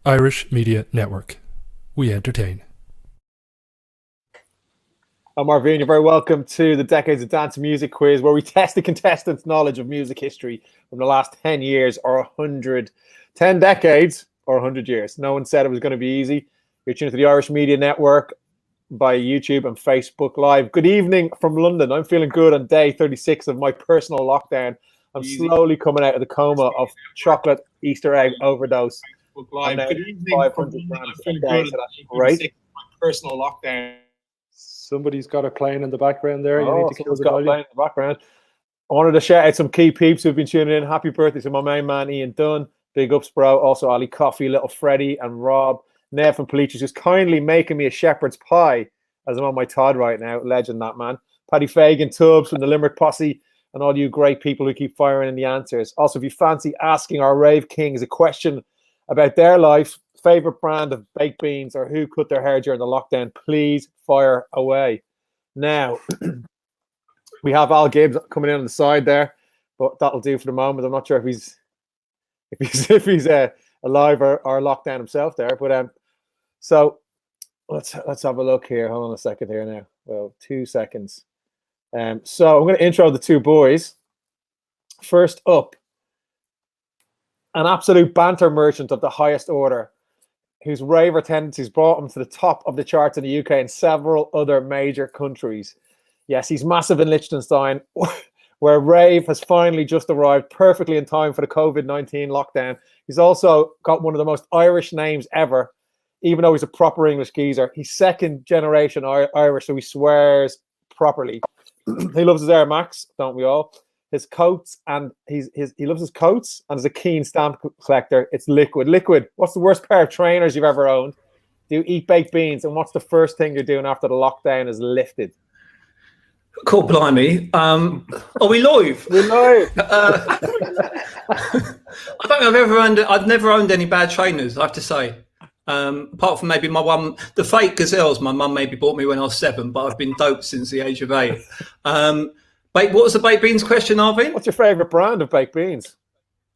Irish Media Network. We entertain. I'm Arveene. You're very welcome to the Decades of Dance Music quiz, where we test the contestants' knowledge of music history from the last 10 years or 10 decades or 100 years. No one said it was going to be easy. You're tuned to the Irish Media Network by YouTube and Facebook Live. Good evening from London. I'm feeling good on day 36 of my personal lockdown. I'm slowly coming out of the coma of chocolate Easter egg overdose. Live. Good evening. 500 grams a day, so that's great. My personal lockdown. Somebody's got a plane in the background there. You need to kill the got a plane in the background. I wanted to shout out some key peeps who've been tuning in. Happy birthday to my main man, Ian Dunn. Big ups, bro. Also, Ali Coffey, Little Freddie, and Rob. Nev from Palichis, who's kindly making me a shepherd's pie as I'm on my Todd right now. Legend, that man. Paddy Fagan, Tubbs from the Limerick Posse, and all you great people who keep firing in the answers. Also, if you fancy asking our rave kings a question about their life, favorite brand of baked beans, or who cut their hair during the lockdown, please fire away. Now, we have Al Gibbs coming in on the side there, but that'll do for the moment. I'm not sure if he's alive or locked down himself there. But so let's have a look here. Hold on a second here now. Well, 2 seconds. So I'm going to intro the two boys. First up, an absolute banter merchant of the highest order, whose raver tendencies brought him to the top of the charts in the UK and several other major countries. Yes, he's massive in Liechtenstein, where rave has finally just arrived perfectly in time for the COVID-19 lockdown. He's also got one of the most Irish names ever, even though he's a proper English geezer. He's second generation Irish, so he swears properly. He loves his Air Max, don't we all? His coats, and he loves his coats, and is a keen stamp collector. It's Liquid. Liquid, what's the worst pair of trainers you've ever owned? Do you eat baked beans? And what's the first thing you're doing after the lockdown is lifted? Cool, blimey. Are we live? We're live. I don't think I've never owned any bad trainers, I have to say. Apart from maybe my one, the fake gazelles my mum maybe bought me when I was 7, but I've been doped since the age of 8. What was the baked beans question, Arveene? What's your favourite brand of baked beans?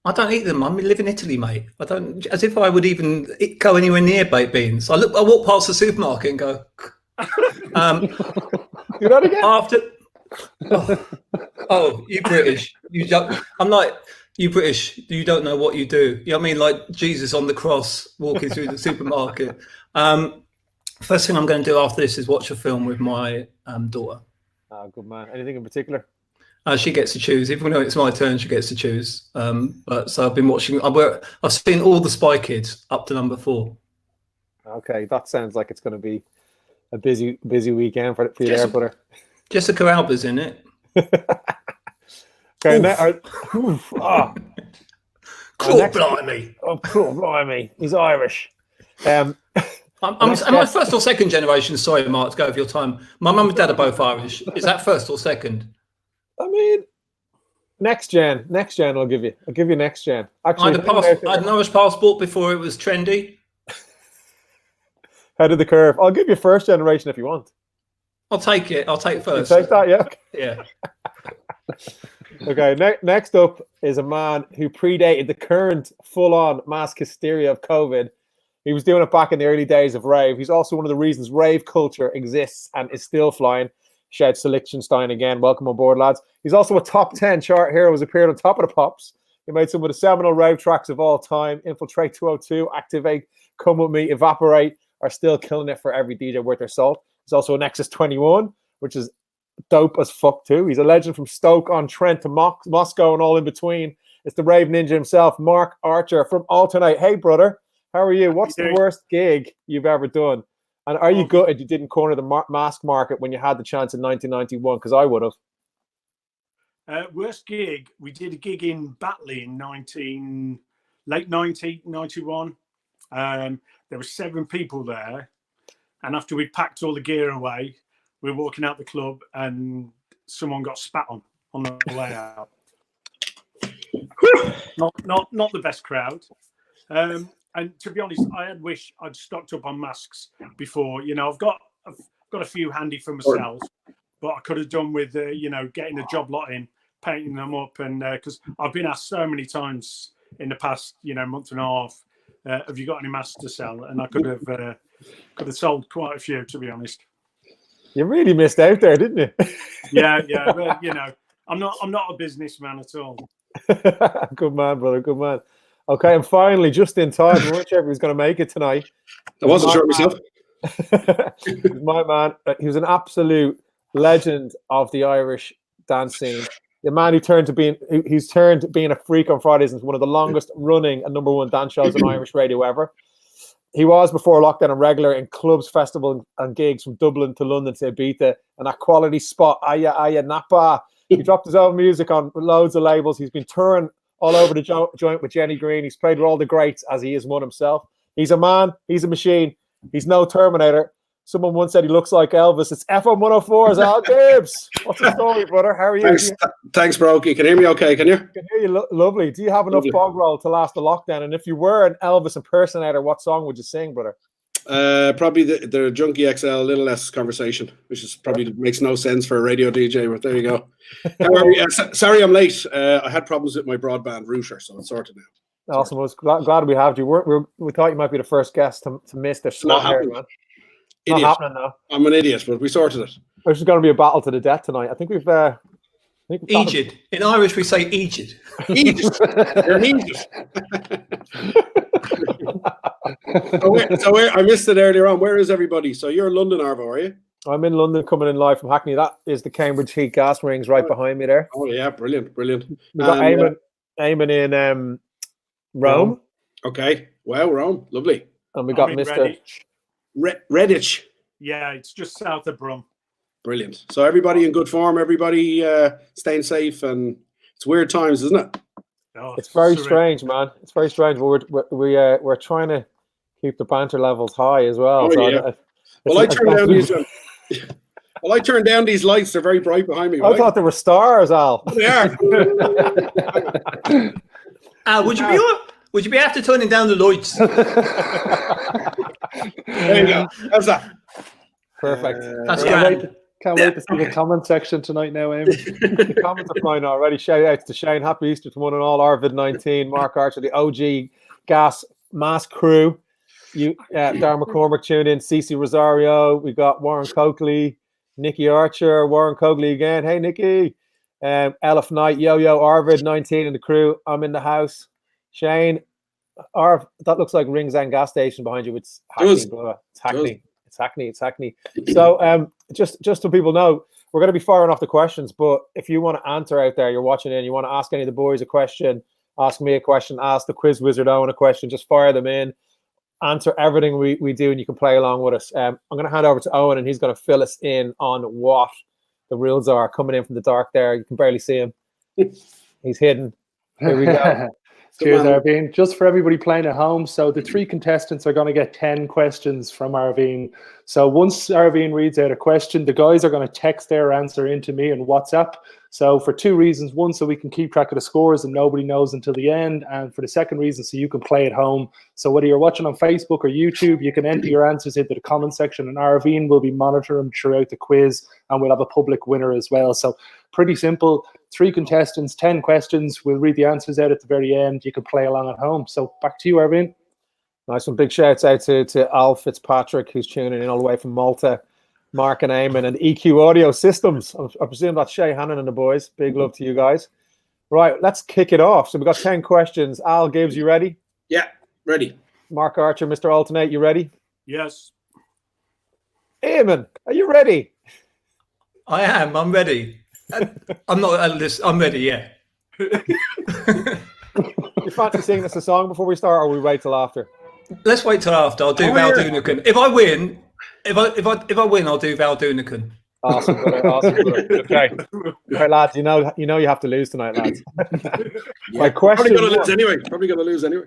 I don't eat them. I live in Italy, mate. I don't, as if I would even go anywhere near baked beans. I walk past the supermarket and go. Do that again. You British. I'm like, you British. You don't know what you do. You know what I mean? Like Jesus on the cross, walking through the supermarket. First thing I'm going to do after this is watch a film with my daughter. Oh, good man. Anything in particular? She gets to choose. Even though it's my turn, she gets to choose. But so I've been watching. I've seen all the Spy Kids up to number 4. Okay, that sounds like it's going to be a busy weekend for you there, butter. Jessica Alba's in it. Okay, cool, blimey. Oh, cool, blimey. He's Irish. Am I first or second generation? Sorry, Mark, to go over your time. My mum and dad are both Irish. Is that first or second? I mean, next gen. I'll give you next gen. Actually, I had an Irish passport before it was trendy. Head of the curve. I'll give you first generation if you want. I'll take it. I'll take first. You take that, yeah. Yeah. Okay. Next up is a man who predated the current full-on mass hysteria of COVID. He was doing it back in the early days of rave. He's also one of the reasons rave culture exists and is still flying. Shouts to Liechtenstein again. Welcome aboard, lads. He's also a top 10 chart hero. Has appeared on Top of the Pops. He made some of the seminal rave tracks of all time. Infiltrate 202, Activate, Come With Me, Evaporate are still killing it for every DJ worth their salt. He's also a Nexus 21, which is dope as fuck too. He's a legend from Stoke-on-Trent to Moscow and all in between. It's the rave ninja himself, Mark Archer from Altern8. Hey, brother. How are you? What's the worst gig you've ever done? And are you gutted you didn't corner the mask market when you had the chance in 1991? Because I would have. Worst gig, we did a gig in Batley in late 1991. There were 7 people there. And after we packed all the gear away, we were walking out the club and someone got spat on the way out. not the best crowd. And to be honest, I had wished I'd stocked up on masks before. You know, I've got a few handy for myself, but I could have done with getting a job lot in, painting them up, and because I've been asked so many times in the past month and a half have you got any masks to sell? And I could have sold quite a few, to be honest. You really missed out there, didn't you? Yeah. Well, you know, I'm not a businessman at all. Good man, brother. Good man. Okay, and finally, just in time, we weren't sure if he was going to make it tonight. I wasn't sure myself. My man, he was an absolute legend of the Irish dance scene. The man who turned being a freak on Fridays into one of the longest running and #1 dance shows on Irish radio ever. He was, before lockdown, a regular in clubs, festivals, and gigs from Dublin to London to Ibiza, and that quality spot, Aya Napa. He dropped his own music on loads of labels. He's been touring all over the joint with Jenny Green. He's played with all the greats, as he is one himself. He's a man. He's a machine. He's no Terminator. Someone once said he looks like Elvis. It's FM 104's Al Gibbs. What's the story, brother? How are you? Thanks, bro. You can hear me okay, can you? I can hear you lovely. Do you have enough bog roll to last the lockdown? And if you were an Elvis impersonator, what song would you sing, brother? Probably the Junkie XL, a little less conversation, which is probably makes no sense for a radio DJ, but there you go. Sorry, I'm late. I had problems with my broadband router, so it's sorted now. Awesome. I was glad we have you. We thought you might be the first guest to miss the slot here, man. Not happening now. I'm an idiot, but we sorted it. This is going to be a battle to the death tonight. I think we've Egypt. In Irish, we say Egypt. Egypt. You're an Egypt. I missed it earlier on. Where is everybody? So you're in London, Arvo, are you? I'm in London, coming in live from Hackney. That is the Cambridge Heat gas rings right behind me there. Oh yeah, brilliant. We got Eamon in Rome. Okay. Wow, Rome. Lovely. And we got Mr. Redditch. Yeah, it's just south of Brum. Brilliant. So everybody in good form, everybody staying safe, and it's weird times, isn't it? Oh, it's very strange, man. It's very strange. But we're trying to keep the banter levels high as well. Oh, so yeah. I turned down these lights. They're very bright behind me. I thought they were stars, Al. They are. Al, would you be after turning down the lights? There you go. How's that? Perfect. That's grand. Can't wait to see the comment section tonight now, Amy. The comments are flying already. Shout out to Shane. Happy Easter to one and all. Arveene19, Mark Archer, the OG gas mask crew. Darren McCormick tuned in. Cece Rosario. We got Warren Coakley, Nikki Archer, Warren Coakley again. Hey, Nikki. Elif Knight, Yo-Yo, Arvid19 and the crew. I'm in the house. Shane, that looks like Rings End gas station behind you. It's Hackney. It's Hackney. So just so people know, we're going to be firing off the questions, but if you want to answer out there, you're watching in, you want to ask any of the boys a question, ask me a question, ask the quiz wizard Owen a question, just fire them in, answer everything we do, and you can play along with us. I'm going to hand over to Owen, and he's going to fill us in on what the rules are. Coming in from the dark there, you can barely see him. He's hidden. Here we go. Cheers, Arveene. Just for everybody playing at home, so the 3 contestants are going to get 10 questions from Arveene. So once Arveene reads out a question, the guys are going to text their answer into me on WhatsApp. So for 2 reasons. One, so we can keep track of the scores and nobody knows until the end. And for the second reason, so you can play at home. So whether you're watching on Facebook or YouTube, you can enter your answers into the comment section, and Arveene will be monitoring throughout the quiz, and we'll have a public winner as well. So pretty simple. 3 contestants, 10 questions. We'll read the answers out at the very end. You can play along at home. So back to you, Arveene. Nice one. Big shouts out to Al Fitzpatrick, who's tuning in all the way from Malta, Mark and Eamon, and EQ Audio Systems. I presume that's Shay Hannon and the boys. Big love to you guys. Right, let's kick it off. So we've got 10 questions. Al Gibbs, you ready? Yeah, ready. Mark Archer, Mr. Altern8, you ready? Yes. Eamon, are you ready? I am. I'm ready. I'm not. I'm ready. Yeah. You fancy singing us a song before we start, or we wait till after? Let's wait till after. I'll do Val Doonican. If I win, I'll do Val Doonican. Awesome, brother. Awesome, brother. Okay. Right, lads. You know you have to lose tonight, lads. My question. Probably gonna lose anyway.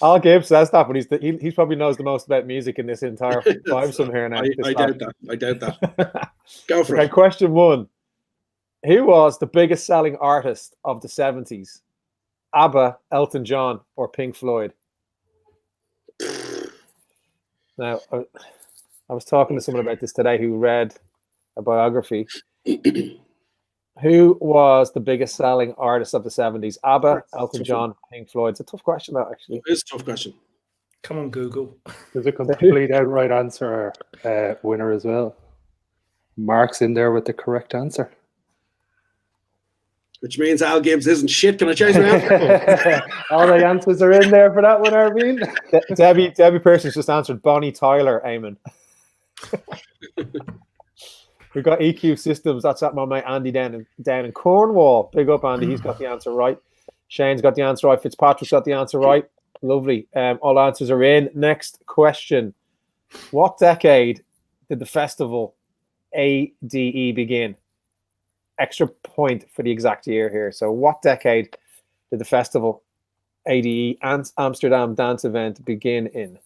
Al Gibbs says that, but he probably knows the most about music in this entire vibe from here now. I doubt that. Go for it. Question 1. Who was the biggest selling artist of the 70s? ABBA, Elton John, or Pink Floyd? Now, I was talking to someone about this today who read a biography. Who was the biggest selling artist of the 70s? ABBA, Elton John, Pink Floyd. It's a tough question, that actually. It's a tough question. Come on, Google. There's a complete outright answer winner as well. Mark's in there with the correct answer. Which means Al Gibbs isn't shit. Can I change my answer? All the answers are in there for that one, Arveene. Debbie Pearson's just answered Bonnie Tyler, Eamon. We've got EQ Systems. That's at my mate Andy down in Cornwall. Big up, Andy. He's got the answer right. Shane's got the answer right. Fitzpatrick's got the answer right. Lovely. All answers are in. Next question. What decade did the festival ADE begin? Extra point for the exact year here. So what decade did the festival ADE and Amsterdam dance event begin in?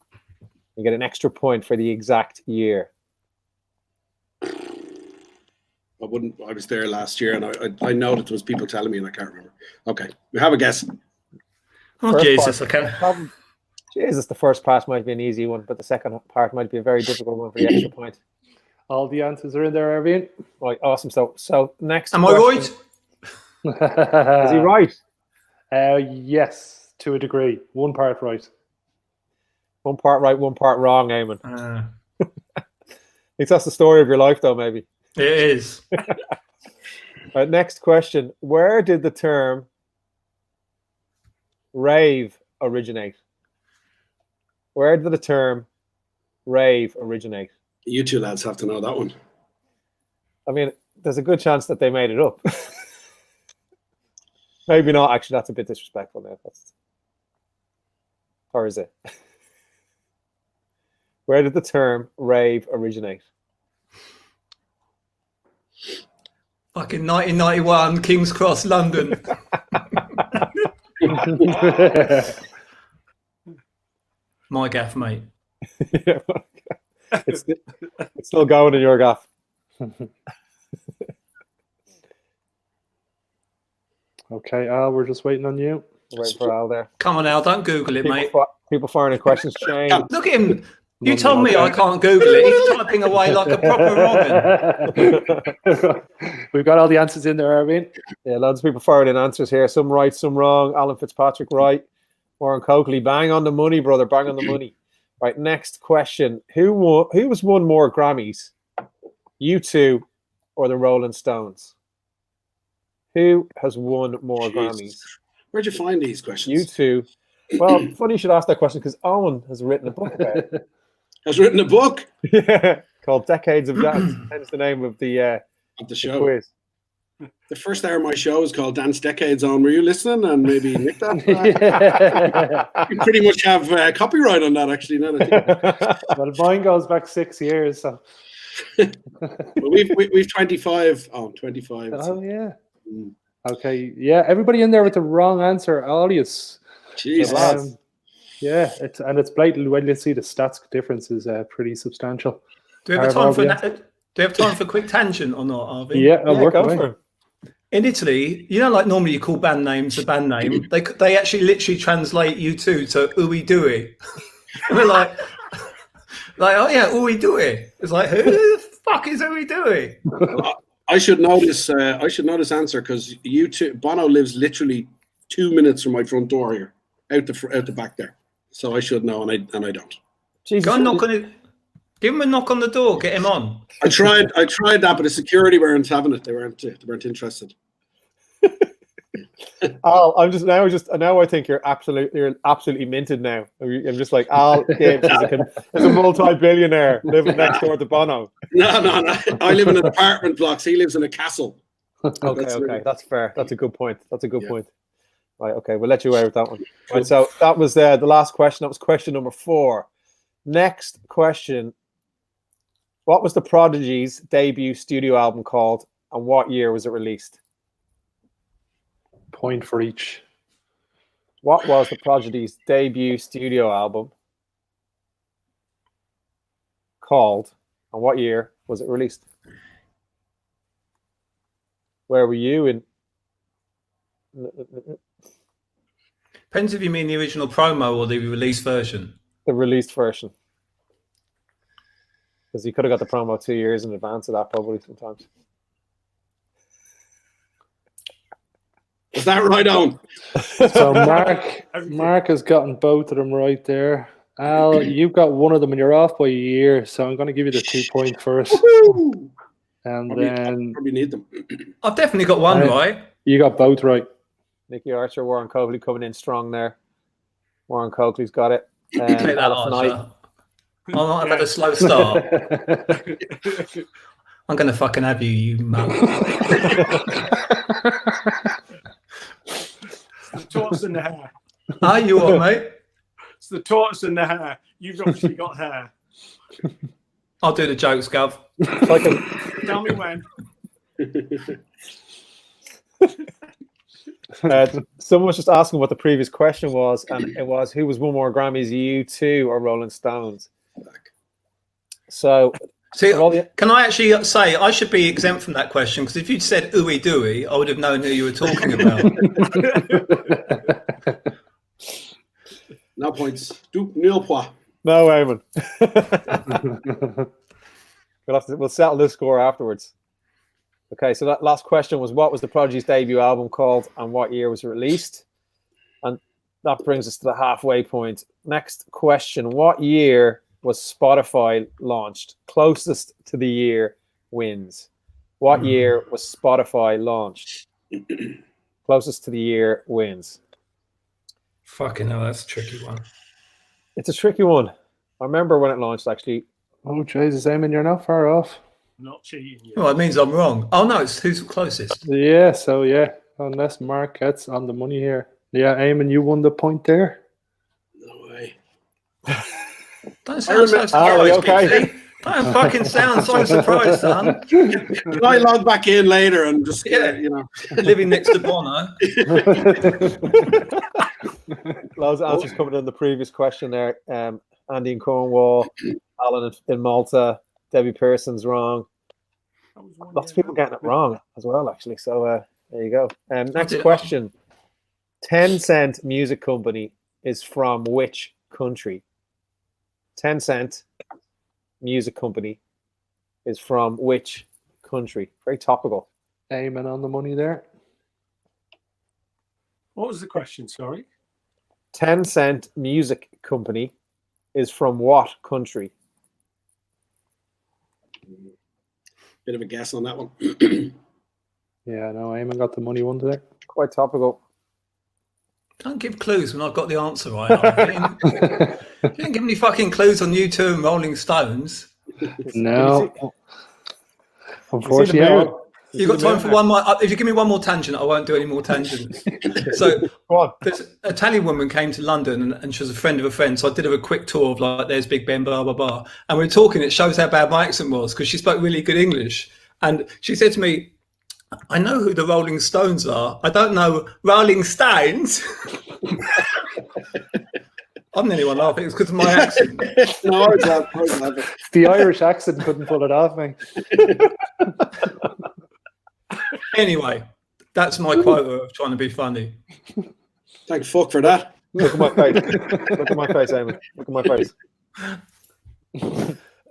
You get an extra point for the exact year. I was there last year, and I know that there was people telling me, and I can't remember. Okay, we have a guess. Oh, First Jesus, part, I can. Jesus, the first part might be an easy one, but the second part might be a very difficult one for the extra point. All the answers are in there, Arveene. Right, awesome. So next. Am I right? Is he right? Yes, to a degree. One part right. One part right, one part wrong, Eamon. I think that's the story of your life, though, maybe. It is. Right, next question. Where did the term rave originate? Where did the term rave originate? You two lads have to know that one. I mean, there's a good chance that they made it up. Maybe not. Actually, that's a bit disrespectful now. Or is it? Where did the term rave originate? Fucking 1991, King's Cross, London. My gaff, mate. Yeah, it's still going in your gaff. Okay, Al, we're just waiting on you. Waiting for Al there. Come on, Al, don't Google it, mate. People firing in questions. Shane. Look at him. You told me I can't Google it. He's typing away like a proper Robin. We've got all the answers in there, Arveene. Yeah, loads of people firing in answers here. Some right, some wrong. Alan Fitzpatrick right. Warren Coakley, bang on the money, brother. Bang on the money. Right, next question. Who has won more Grammys? U2 or the Rolling Stones? Who has won more Grammys? Where'd you find these questions? U2. Well, funny you should ask that question because Owen has written a book about it. Has written a book? Yeah, called Decades of Dance. Hence the name of the show. Quiz. The first hour of my show is called Dance Decades On. Were you listening? And maybe nicked that? You pretty much have copyright on that, actually. Now that Well, mine goes back 6 years. So. Well, we've 25. Oh, 25. Oh, yeah. Okay. Yeah, everybody in there with the wrong answer. Alias. Jesus. Yeah, it's blatant. When you see the stats difference is pretty substantial. Do we have time for a quick tangent or not, Arveene? Yeah, I'll work go away. for it. In Italy, you know, like normally you call band names a band name. They actually literally translate U2 to "Ooey Dooey." We're like, oh yeah, "Ooey Dooey." It's like, who the fuck is "Ooey Dooey"? I should know this. I should know this answer because U2 Bono lives literally 2 minutes from my front door here, out the back there. So I should know, and I don't. Jesus. Go and knock on it. Give him a knock on the door. Get him on. I tried that, but the security weren't having it. They weren't interested. Al, now I think you're absolutely minted now. I'm just like, Al Gibbs is a multi-billionaire living next door to Bono. No. I live in an apartment blocks. He lives in a castle. Okay, that's fair. That's a good point. Point. Right, okay, we'll let you away with that one. Right, so that was the last question. That was question number 4. Next question. What was the Prodigy's debut studio album called, and what year was it released? Point for each. What was the Prodigy's debut studio album called, and what year was it released? Where were you in? Depends if you mean the original promo or the release version. The released version. Because you could have got the promo 2 years in advance of that, probably sometimes. Is that right on? So Mark has gotten both of them right there. Al, you've got one of them and you're off by a year, so I'm going to give you the 2 points for it. Woo! And Probably need them. I've definitely got one right. You got both right. Nicky Archer, Warren Coakley coming in strong there. Warren Coakley's got it. Take that, Archer. I've had a slow start. I'm going to fucking have you mug. The tortoise and the hare. Are you what, mate? It's the tortoise and the hare. You've obviously got hair. I'll do the jokes, Gov. Tell me when. Someone was just asking what the previous question was, and it was, who was won more Grammys, U2 or Rolling Stones? So, see, can I actually say I should be exempt from that question? Because if you'd said ooey dooey, I would have known who you were talking about. No points. Nil points. No, Eamon. We'll settle this score afterwards. Okay, so that last question was, what was the Prodigy's debut album called and what year was it released? And that brings us to the halfway point. Next question, what year was Spotify launched? Closest to the year wins. What year was Spotify launched? Closest to the year wins. Fucking hell, that's a tricky one. It's a tricky one. I remember when it launched, actually. Oh, Jesus, Eamon, you're not far off. Not cheating you. Well, it means I'm wrong. Oh, no, it's who's closest. Yeah, so yeah, unless Mark gets on the money here. Yeah, Eamon, you won the point there. No way. Don't sound so surprised, okay. Gibbsy. Don't fucking sound so surprised, son. Can I log back in later and just, you know. Living next to Bono. Loads of answers coming in the previous question there. Andy in Cornwall, Alan in Malta, Debbie Pearson's wrong. Lots of people getting it wrong as well, actually. So there you go. Next question. 10 Cent Music Company is from which country? 10 Cent Music Company is from which country? Very topical. Eamon on the money there. What was the question? Sorry. 10 Cent Music Company is from what country? Bit of a guess on that one. Yeah, no, Eamon got the money one today. Quite topical. Don't give clues when I've got the answer right. You didn't give me fucking clues on U2 and Rolling Stones. No. Unfortunately, You've got time for one more. If you give me one more tangent, I won't do any more tangents. So, this Italian woman came to London and she was a friend of a friend. So I did her a quick tour of like, there's Big Ben, blah, blah, blah. And we were talking, it shows how bad my accent was because she spoke really good English. And she said to me, I know who the Rolling Stones are. I don't know Rolling Stones. I'm the only one laughing. It's because of my accent. No, it's not. the Irish accent couldn't pull it off, mate. Anyway, that's my quota of trying to be funny. Thank fuck for that. Look at my face. Look at my face, Eamon. Look at my face.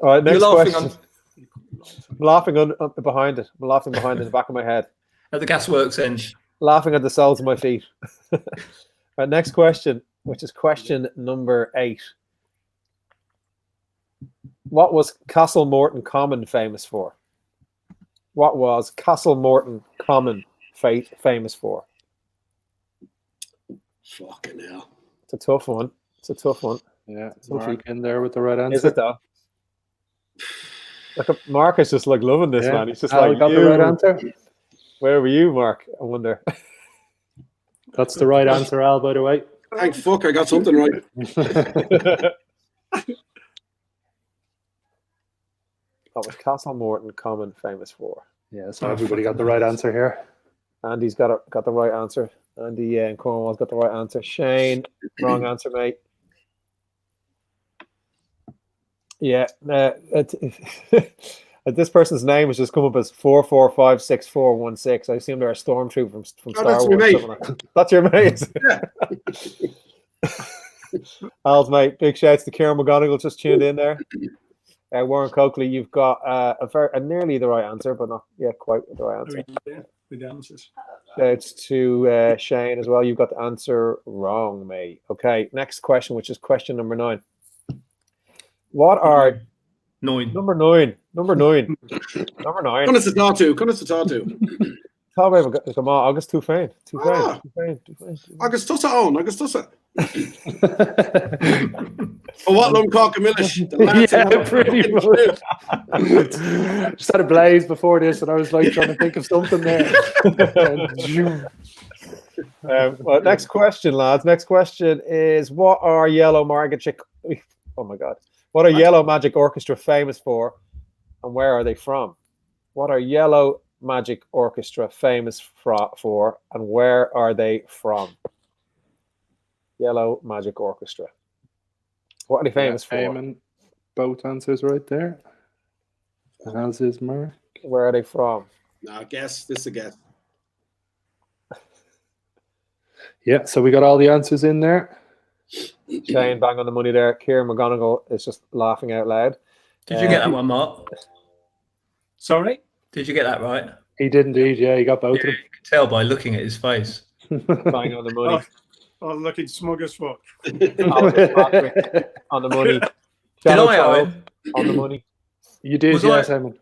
All right, next question. I'm laughing behind it. I'm laughing behind it in the back of my head. At the gasworks end. Laughing at the soles of my feet. Right, next question, which is question number 8. What was Castle Morton Common famous for? What was Castle Morton Common famous for? Fucking hell. It's a tough one. It's a tough one. Yeah, Mark in there with the right answer. Is it though? Look, Mark is just like loving this, man. He's just Al like, got the right answer. Where were you, Mark? I wonder. That's the right answer, Al, by the way. Thank fuck, I got something right. What was Castle Morton Common famous for? Yeah, so everybody got the right answer here. Andy's got the right answer. Andy in Cornwall's got the right answer. Shane, wrong answer, mate. Yeah, this person's name has just come up as 4456416. I assume they're a stormtrooper from Star Wars. That's your mate. Yeah. Al's mate. Big shouts to Kieran McGonigal just tuned in there. Warren Coakley, you've got a nearly the right answer, but not yet quite the right answer. The answers. Shouts to Shane as well. You've got the answer wrong, mate. Okay, next question, which is question number 9. What are 9. number 9? Number 9. Number 9. Conna to talk to. Come on, August too faint. Too Ah. faint. Agus tusa own. Agus tusa. Oh, what Lum Cork and Millish? Yeah, pretty much. Just had a blaze before this, and I was like trying to think of something there. Well, next question, lads. Next question is: what are Yellow Magic? Oh my God! What are Yellow Magic Orchestra famous for, and where are they from? What are Yellow Magic Orchestra famous for, and where are they from? Yellow Magic Orchestra. What are they famous for? Eamon, both answers right there. As is Mark. Where are they from? No, guess. This is a guess. Yeah, so we got all the answers in there. Shane, bang on the money there. Kieran McGonigal is just laughing out loud. Did you get that one, Mark? Sorry? Did you get that right? He did indeed, yeah, he got both of You them. can tell by looking at his face. Bang on the money. Oh, looking smug as fuck. On the money. Did I, Owen? On the money. You did, Was yeah, I? Simon.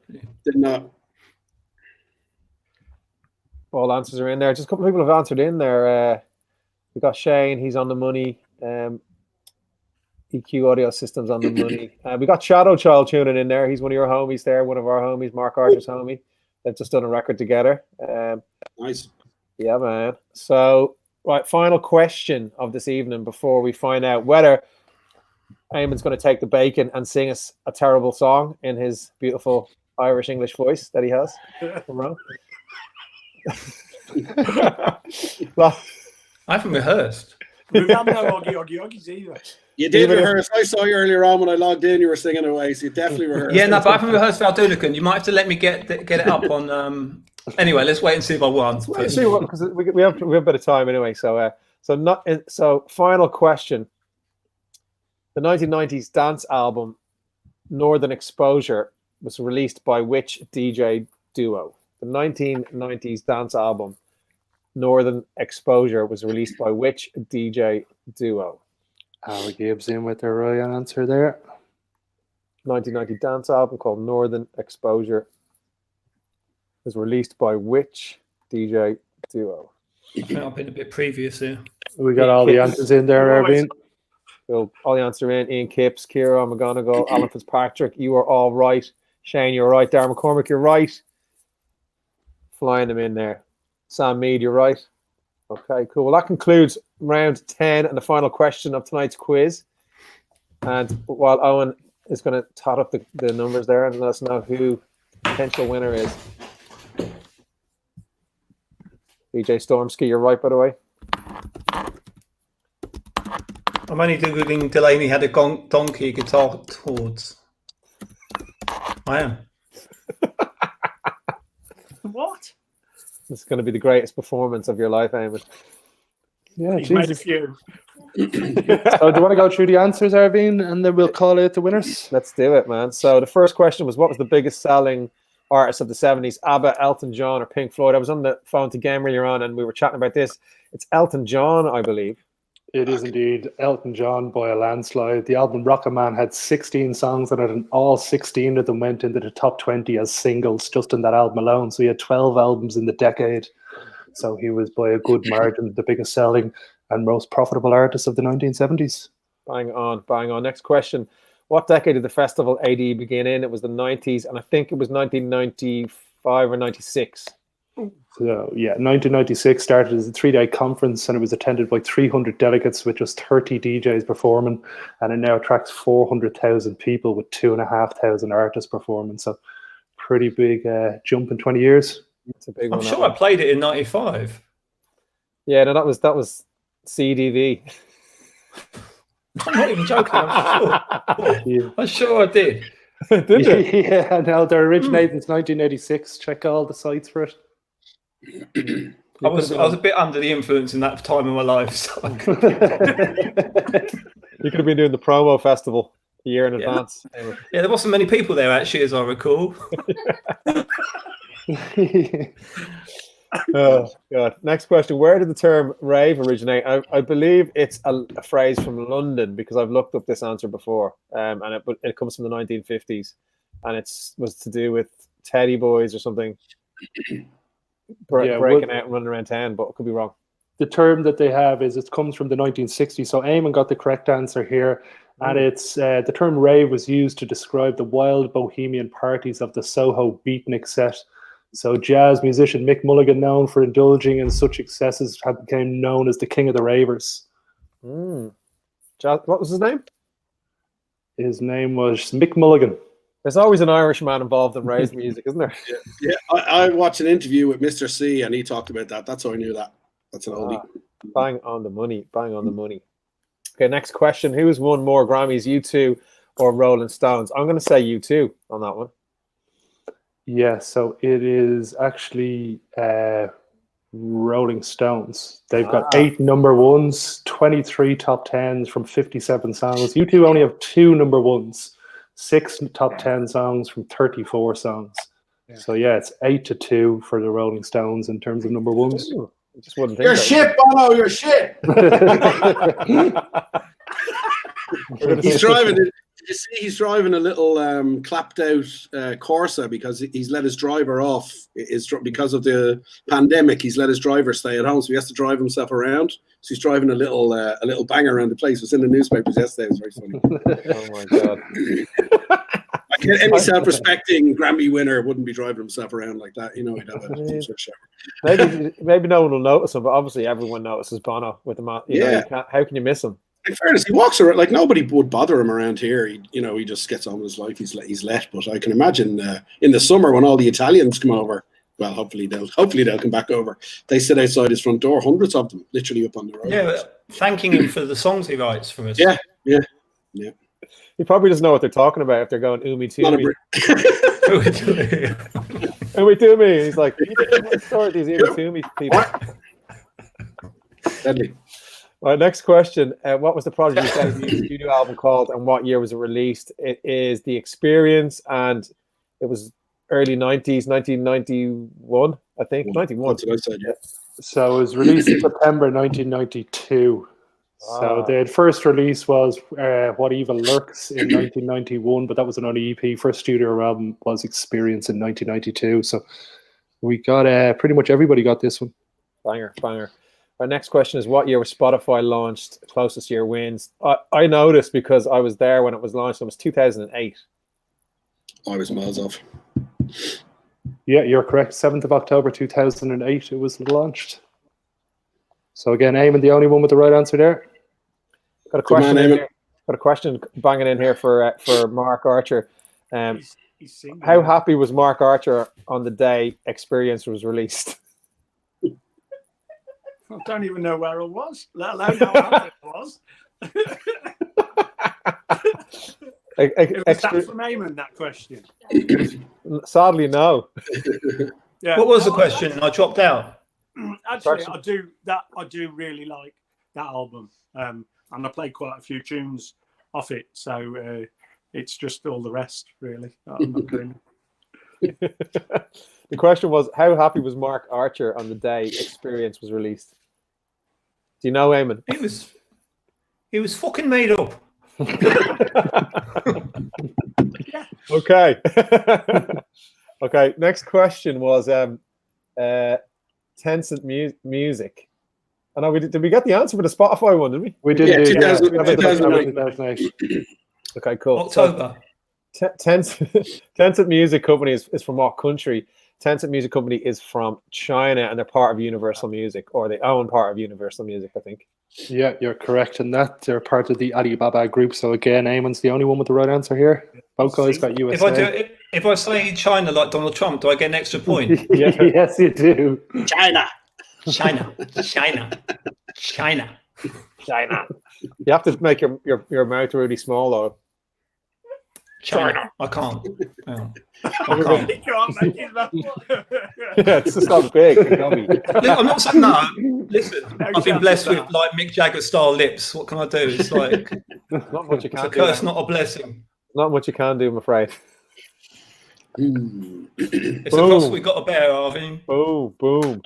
Did not. All answers are in there. Just a couple of people have answered in there. We got Shane, he's on the money. EQ Audio Systems on the money. We got Shadow Child tuning in there. He's one of your homies there, one of our homies, Mark Archer's homie. They've just done a record together. Nice. Yeah, man. So, right, final question of this evening before we find out whether Eamon's going to take the bacon and sing us a terrible song in his beautiful Irish English voice that he has. Well, I haven't rehearsed. We don't know Oggies either. You did rehearse. I saw you earlier on when I logged in. You were singing away, so you definitely rehearsed. Yeah, no, but I haven't rehearsed Valdoonican. You might have to let me get it up on. Anyway, let's wait and see if I won. let's see what, because we have a bit of time anyway. So final question. The 1990s dance album Northern Exposure was released by which DJ duo? The 1990s dance album Northern Exposure was released by which DJ duo? Our Gibbs in with the right answer there. 1990 dance album called Northern Exposure was released by which DJ duo? I think I've been a bit previous here. We got all the answers in there, Arveene. So all the answers are in. Ian Kipps, Ciara McGonigal, Alan Fitzpatrick. You are all right. Shane, you're right. Darren McCormick, you're right. Flying them in there. Sam Mead, you're right. Okay, cool. Well, that concludes round 10 and the final question of tonight's quiz. And while Owen is going to tot up the numbers there and let us know who the potential winner is. DJ Stormsky, you're right, by the way. I'm only googling Delaney had a donkey guitar towards. I am. What? This is going to be the greatest performance of your life, Eamon. Yeah, He's made a Jesus. few. So do you want to go through the answers, Arveene, and then we'll call out the winners? Let's do it, man. So the first question was, what was the biggest selling artist of the 70s? ABBA, Elton John, or Pink Floyd? I was on the phone to Game earlier on, and we were chatting about this. It's Elton John, I believe. It is indeed Elton John by a landslide. The album Rocket Man had 16 songs on it, and all 16 of them went into the top 20 as singles just in that album alone. So he had 12 albums in the decade. So he was, by a good margin, the biggest selling and most profitable artist of the 1970s. Bang on, bang on. Next question. What decade did the festival AD begin in? It was the 90s, and I think it was 1995 or 96. So, yeah, 1996 started as a 3-day conference, and it was attended by 300 delegates with just 30 DJs performing, and it now attracts 400,000 people with 2,500 artists performing. So pretty big jump in 20 years. It's a big I'm one. sure I played it in 95. Yeah, no, that was CDV. I'm not even joking. I'm sure. Yeah. I'm sure I did. Did you? Yeah, no, they're originated since 1986. Check all the sites for it. I was a bit under the influence in that time of my life. So I could You could have been doing the promo festival a year in advance. yeah, there wasn't many people there actually, as I recall. Oh God! Next question: where did the term "rave" originate? I believe it's a phrase from London because I've looked up this answer before, and it comes from the 1950s, and was to do with teddy boys or something breaking out and running around town. But I could be wrong. The term that they have it comes from the 1960s. So Eamon got the correct answer here, and it's the term "rave" was used to describe the wild bohemian parties of the Soho beatnik set. So jazz musician Mick Mulligan, known for indulging in such excesses, became known as the king of the ravers. What was his name? His name was Mick Mulligan. There's always an Irishman involved in rave music, isn't there? Yeah. I watched an interview with Mr. C, and he talked about that. That's how I knew that. That's an oldie. Bang on the money. Bang on the money. Okay, next question. Who's won more Grammys, U2 or Rolling Stones? I'm going to say U2 on that one. Yeah, so it is actually Rolling Stones. They've got 8 number ones, 23 top 10s from 57 songs. U2 only have 2 number ones, 6 top 10 songs from 34 songs. Yeah. So yeah, it's 8-2 for the Rolling Stones in terms of number ones. Ooh, I just wouldn't think you're shit, Bono. You're shit. He's driving. You see, he's driving a little clapped out Corsa because he's let his driver off. Because of the pandemic, he's let his driver stay at home, so he has to drive himself around. So he's driving a little banger around the place. It was in the newspapers yesterday. It was very funny. Oh my God! Any self-respecting Grammy winner wouldn't be driving himself around like that. You know, he'd have a shower. Maybe no one will notice him, but obviously everyone notices Bono with him. How can you miss him? In fairness, he walks around like nobody would bother him around here. He just gets on with his life. He's let. But I can imagine in the summer when all the Italians come over. Well, hopefully they'll come back over. They sit outside his front door, hundreds of them, literally up on the road. Yeah, thanking him for the songs he writes for us. Yeah. He probably doesn't know what they're talking about if they're going "Umi to me." Umi to me. He's like, "Start these Umi to me people." Deadly. All right, next question. What was the Prodigy's debut studio album called, and what year was it released? It is The Experience, and it was early 90s, 1991, I think. 91. That's what I said, yeah. So it was released in September 1992. So their first release was What Evil Lurks in 1991, but that was an only EP. First studio album was Experience in 1992. So we got pretty much everybody got this one. Banger. Our next question is, what year was Spotify launched? Closest year wins. I noticed because I was there when it was launched. It was 2008. I was miles off. Yeah, you're correct. 7th of October 2008 it was launched. So again, Eamon, the only one with the right answer there. Got a question banging in here for Mark Archer. How happy was Mark Archer on the day Experience was released? I don't even know where it was, let alone how happy it was. It was that from Eamon, that question. Sadly, no. Yeah. What was the question? I dropped out. Actually, I do really like that album, and I played quite a few tunes off it. So it's just all the rest, really. I'm not doing. The question was, how happy was Mark Archer on the day Experience was released? Do you know, Eamon? He was fucking made up. Okay. Okay. Next question was Tencent Music. I know did we get the answer for the Spotify one? Did we? We did. Yeah, 2008. Okay, cool. October. Tencent Music Company is from what country? Tencent Music Company is from China, and they're part of Universal Music, or they own part of Universal Music, I think. Yeah, you're correct in that. They're part of the Alibaba group. So again, Eamon's the only one with the right answer here. Both guys got USA. If I say China like Donald Trump, do I get an extra point? Yeah. Yes, you do. China. You have to make your mouth really small, though. China. I can't. Oh. I can't make it that Yeah, it's just not big. I'm not saying that. Listen, I've been blessed with like Mick Jagger style lips. What can I do? It's like not much you can do. It's a curse, not a blessing. Not much you can do, I'm afraid. It's a cross we got to bear, Arveene. Boom.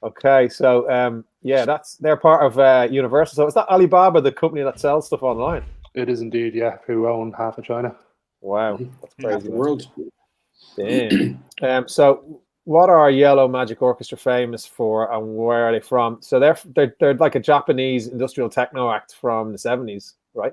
Okay, so they're part of Universal. So is that Alibaba, the company that sells stuff online? It is indeed, yeah. Who own half of China? Wow, that's Half crazy. the world. Damn. So what are Yellow Magic Orchestra famous for, and where are they from? So they're like a Japanese industrial techno act from the 70s, right?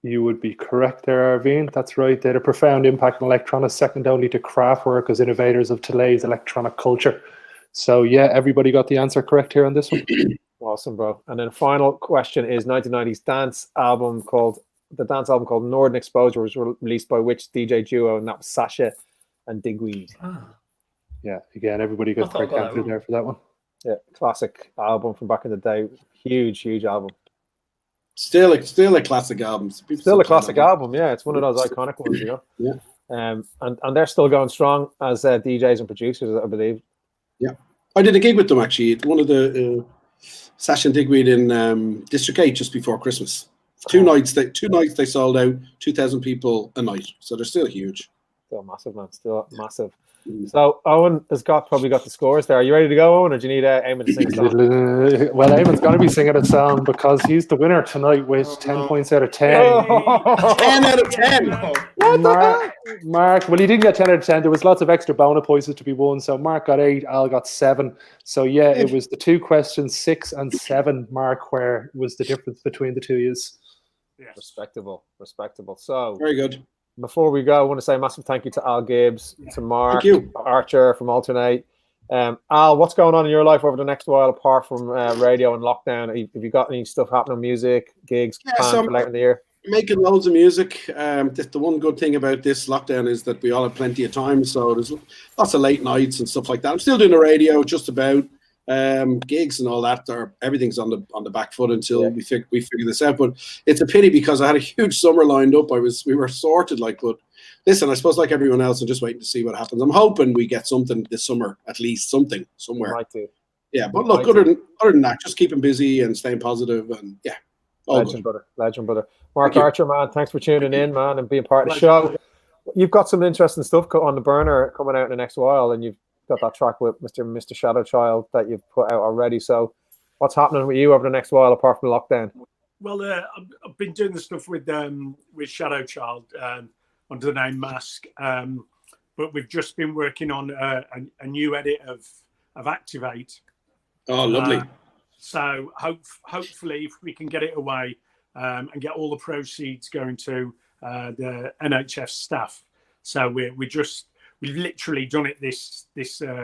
You would be correct there, Arveene. That's right. They had a profound impact on electronics, second only to Kraftwerk as innovators of today's electronic culture. So yeah, everybody got the answer correct here on this one. Awesome, bro. And then final question is 1990s dance album called Northern Exposure was released by which DJ duo? And that was Sasha and Digweed. Yeah, again, everybody got the correct answer there for that one. Yeah, classic album from back in the day. Huge album. Still a classic album. Still a classic album, yeah. It's one of those iconic ones, you know. Yeah. And they're still going strong as DJs and producers, I believe. Yeah, I did a gig with them actually. One of the Sash and Digweed in District 8 just before Christmas. Two nights they sold out, 2,000 people a night. So they're still huge. Still massive, man. Still massive. So Owen has probably got the scores there. Are you ready to go, Owen, or do you need Eamon to sing a song? Well, Eamon's going to be singing a song because he's the winner tonight with 10 points out of 10. 10 out of 10. Mark, well, he didn't get 10 out of 10. There was lots of extra bonus points to be won. So Mark got 8, Al got 7. So yeah, it was the two questions, 6 and 7, Mark, where was the difference between the two years. Yes. Respectable. So Very good. Before we go, I want to say a massive thank you to Al Gibbs, to Mark Archer from Altern8. Al, what's going on in your life over the next while apart from radio and lockdown? Have you got any stuff happening, music, gigs, planned for later in the year? Making loads of music. The one good thing about this lockdown is that we all have plenty of time, so there's lots of late nights and stuff like that. I'm still doing the radio, just about gigs and all that. Everything's on the back foot until we figure this out. But it's a pity because I had a huge summer lined up. We were sorted, but listen, I suppose like everyone else, I'm just waiting to see what happens. I'm hoping we get something this summer, at least something somewhere. Might do. Yeah, but look, other than that, just keeping busy and staying positive, and yeah. Legend, brother. Mark Archer, man, thanks for tuning in, man, and being part of the show. You've got some interesting stuff on the burner coming out in the next while, and you've got that track with Mr. Shadow Child that you've put out already. So what's happening with you over the next while apart from lockdown? Well, I've been doing the stuff with Shadow Child under the name Mask, but we've just been working on a new edit of Activate. Oh, lovely. So hopefully if we can get it away and get all the proceeds going to the NHS staff. So we've literally done it this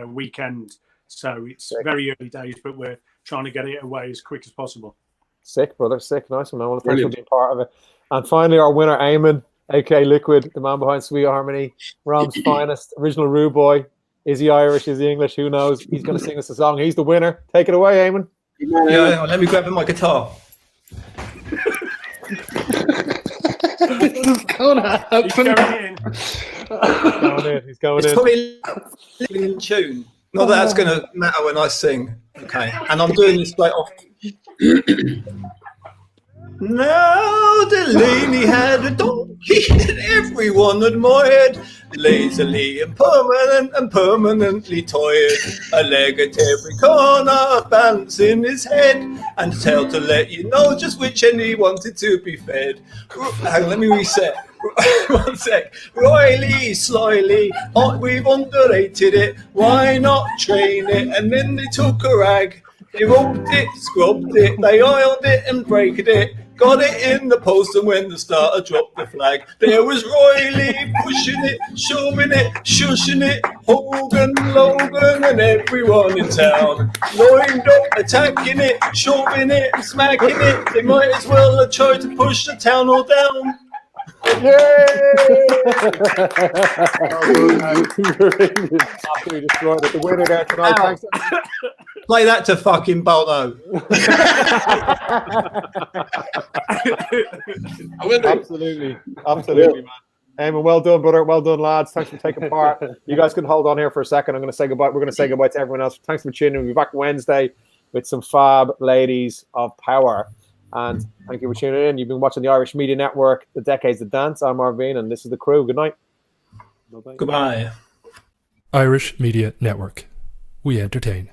weekend. So it's very early days, but we're trying to get it away as quick as possible. Sick, brother. Sick. Nice one. I want to thank you for being part of it. And finally, our winner, Eamon, aka Liquid, the man behind Sweet Harmony, Rom's finest, original Rude Boy. Is he Irish? Is he English? Who knows? He's going to sing us a song. He's the winner. Take it away, Eamon. Yeah, let me grab my guitar. He's going in. He's going it's in. Probably in tune. Not that that's going to matter when I sing. Okay, and I'm doing this straight off. Now Delaney had a donkey that everyone admired, lazily and permanently toyed, a leg at every corner, balancing his head, and tail to let you know just which end he wanted to be fed. Hang on, let me reset. One sec. Royally, slyly, we've underrated it. Why not train it? And then they took a rag. They roped it, scrubbed it, they oiled it and braked it. Got it in the post, and when the starter dropped the flag, there was Royley pushing it, shoving it, shushing it, Hogan, Logan, and everyone in town. Lined up, attacking it, shoving it, smacking it. They might as well have tried to push the town all down. Absolutely destroyed it. The winner there tonight. Thanks. Play that to fucking Baldo. Absolutely, man. Eamon, well done, brother. Well done, lads. Thanks for taking part. You guys can hold on here for a second. I'm going to say goodbye. We're going to say goodbye to everyone else. Thanks for tuning in. We'll be back Wednesday with some fab ladies of power. And thank you for tuning in. You've been watching the Irish Media Network, The Decades of Dance. I'm Arveene, and this is the crew. Good night. Goodbye. Irish Media Network. We entertain.